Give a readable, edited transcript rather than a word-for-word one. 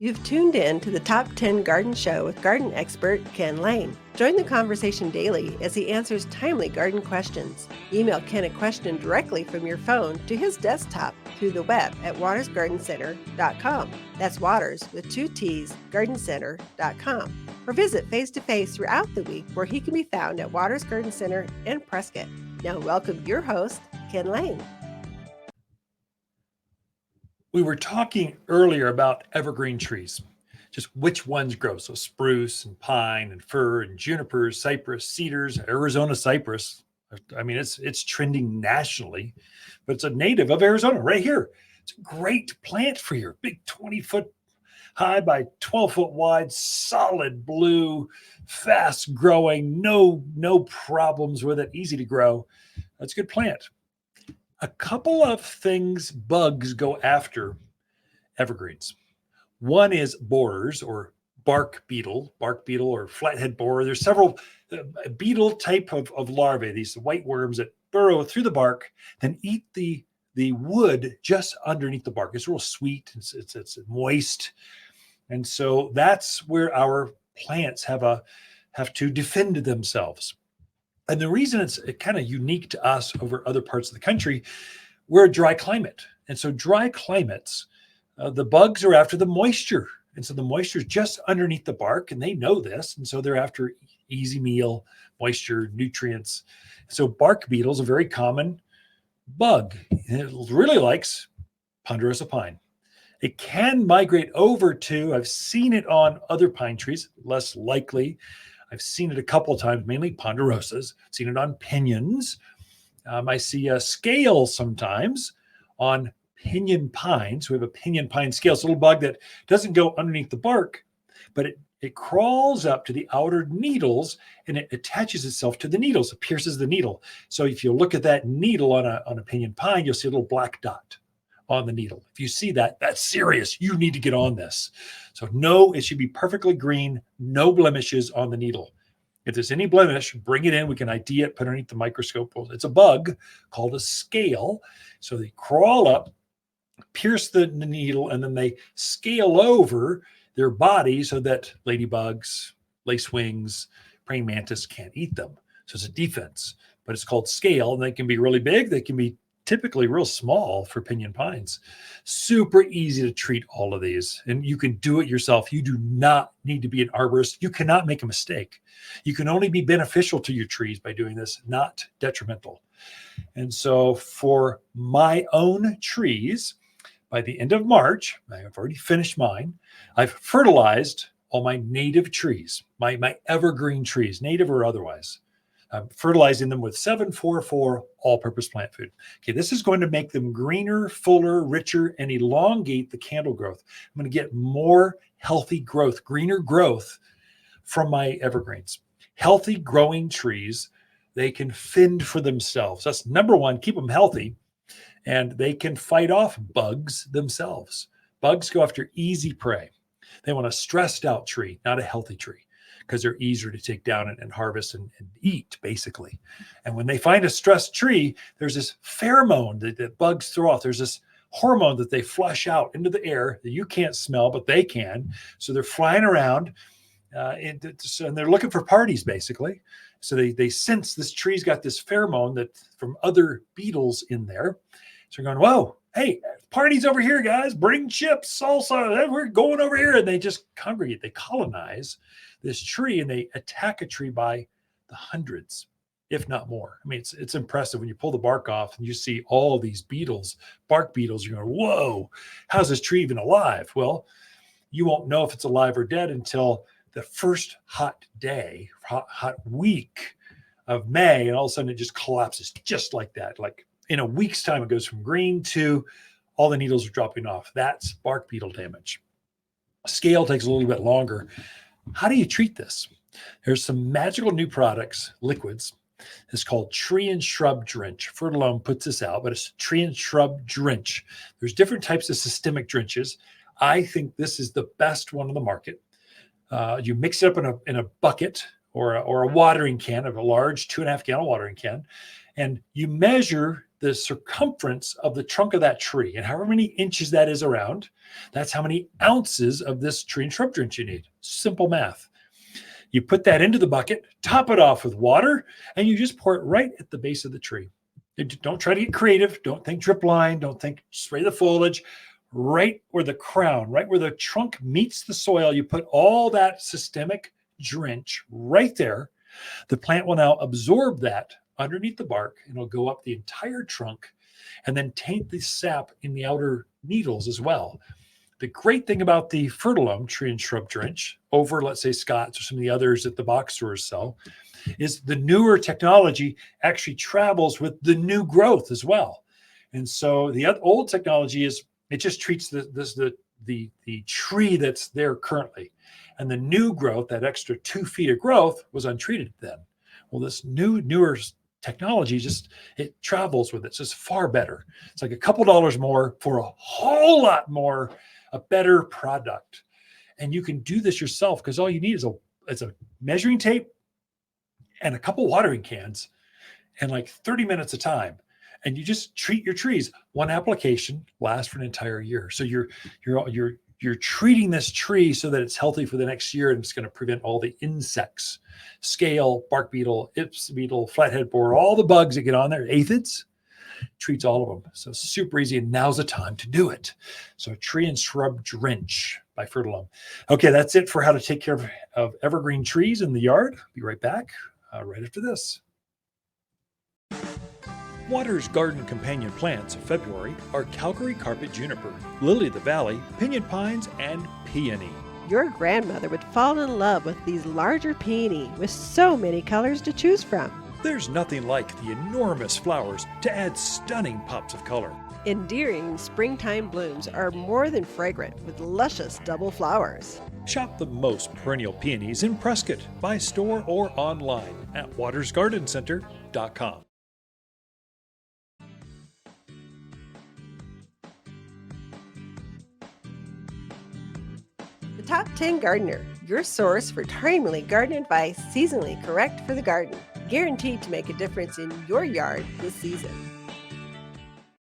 You've tuned in to the Top 10 Garden Show with garden expert Ken Lain. Join the conversation daily as he answers timely garden questions. Email Ken a question directly from your phone to his desktop through the web at watersgardencenter.com. That's Waters with 2 T's, gardencenter.com. Or visit face-to-face throughout the week where he can be found at Waters Garden Center in Prescott. Now welcome your host, Ken Lain. We were talking earlier about evergreen trees, just which ones grow. So spruce and pine and fir and junipers, cypress, cedars, Arizona cypress. I mean, it's trending nationally, but it's a native of Arizona right here. It's a great plant for your big 20-foot high by 12-foot wide, solid blue, fast growing, no problems with it, easy to grow. That's a good plant. A couple of things bugs go after evergreens. One is borers or bark beetle or flathead borer. There's several beetle type of larvae, these white worms that burrow through the bark, then eat the wood just underneath the bark. It's real sweet. It's moist. And so that's where our plants have to defend themselves. And the reason it's kind of unique to us over other parts of the country, we're a dry climate. And so dry climates, the bugs are after the moisture. And so the moisture is just underneath the bark, and they know this. And so they're after easy meal, moisture, nutrients. So bark beetle is a very common bug. It really likes ponderosa pine. It can migrate over to, I've seen it on other pine trees, less likely. I've seen it a couple of times, mainly ponderosas. I've seen it on pinyons. I see a scale sometimes on pinyon pines. We have a pinyon pine scale. It's a little bug that doesn't go underneath the bark, but it crawls up to the outer needles and it attaches itself to the needles. It pierces the needle. So if you look at that needle on a pinyon pine, you'll see a little black dot on the needle. If you see that, that's serious. You need to get on this. So no, it should be perfectly green, no blemishes on the needle. If there's any blemish, bring it in. We can ID it, put it underneath the microscope. It's a bug called a scale. So they crawl up, pierce the needle, and then they scale over their body so that ladybugs, lacewings, praying mantis can't eat them. So it's a defense, but it's called scale, and they can be really big. They can be typically real small for pinyon pines. Super easy to treat all of these. And you can do it yourself. You do not need to be an arborist. You cannot make a mistake. You can only be beneficial to your trees by doing this, not detrimental. And so for my own trees, by the end of March, I've already finished mine. I've fertilized all my native trees, my evergreen trees, native or otherwise. I'm fertilizing them with 744 all-purpose plant food. Okay, this is going to make them greener, fuller, richer, and elongate the candle growth. I'm going to get more healthy growth, greener growth from my evergreens. Healthy growing trees, they can fend for themselves. That's number one, keep them healthy, and they can fight off bugs themselves. Bugs go after easy prey. They want a stressed out tree, not a healthy tree, because they're easier to take down and harvest and eat, basically. And when they find a stressed tree, there's this pheromone that bugs throw off. There's this hormone that they flush out into the air that you can't smell, but they can. So they're flying around and they're looking for parties, basically. So they sense this tree's got this pheromone that from other beetles in there. So they're going, whoa, hey, party's over here, guys. Bring chips, salsa. We're going over here. And they just congregate. They colonize this tree and they attack a tree by the hundreds, if not more. I mean, it's impressive when you pull the bark off and you see all of these beetles, bark beetles. You're going, whoa, how's this tree even alive? Well, you won't know if it's alive or dead until the first hot day, hot week of May, and all of a sudden it just collapses just like that. Like in a week's time, it goes from green to all the needles are dropping off. That's bark beetle damage. Scale takes a little bit longer. How do you treat this? There's some magical new products, liquids. It's called Tree and Shrub Drench. Fertilome puts this out, but it's Tree and Shrub Drench. There's different types of systemic drenches. I think this is the best one on the market. You mix it up in a bucket or a watering can of a large 2.5 gallon watering can, and you measure the circumference of the trunk of that tree. And however many inches that is around, that's how many ounces of this tree and shrub drench you need. Simple math. You put that into the bucket, top it off with water, and you just pour it right at the base of the tree. Don't try to get creative. Don't think drip line. Don't think spray the foliage. Right where the crown, right where the trunk meets the soil, you put all that systemic drench right there. The plant will now absorb that underneath the bark, and it'll go up the entire trunk and then taint the sap in the outer needles as well. The great thing about the Fertilome tree and shrub drench over, let's say, Scott's or some of the others that the box stores sell, is the newer technology actually travels with the new growth as well. And so the old technology is it just treats the tree that's there currently. And the new growth, that extra 2 feet of growth, was untreated then. Well, this newer technology it travels with it. So it's far better. It's like a couple dollars more for a whole lot more, a better product. And you can do this yourself because all you need is a measuring tape and a couple watering cans and like 30 minutes of time. And you just treat your trees. One application lasts for an entire year. So you're treating this tree so that it's healthy for the next year, and it's going to prevent all the insects, scale, bark beetle, ips beetle, flathead borer, all the bugs that get on there, aphids, treats all of them. So super easy, and now's the time to do it. So tree and shrub drench by Fertilome. Okay, that's it for how to take care of evergreen trees in the yard. Be right back right after this. Water's garden companion plants of February are Calgary carpet juniper, lily of the valley, pinyon pines, and peony. Your grandmother would fall in love with these larger peony with so many colors to choose from. There's nothing like the enormous flowers to add stunning pops of color. Endearing springtime blooms are more than fragrant with luscious double flowers. Shop the most perennial peonies in Prescott by store or online at watersgardencenter.com. The Top 10 Gardener, your source for timely garden advice, seasonally correct for the garden, guaranteed to make a difference in your yard this season.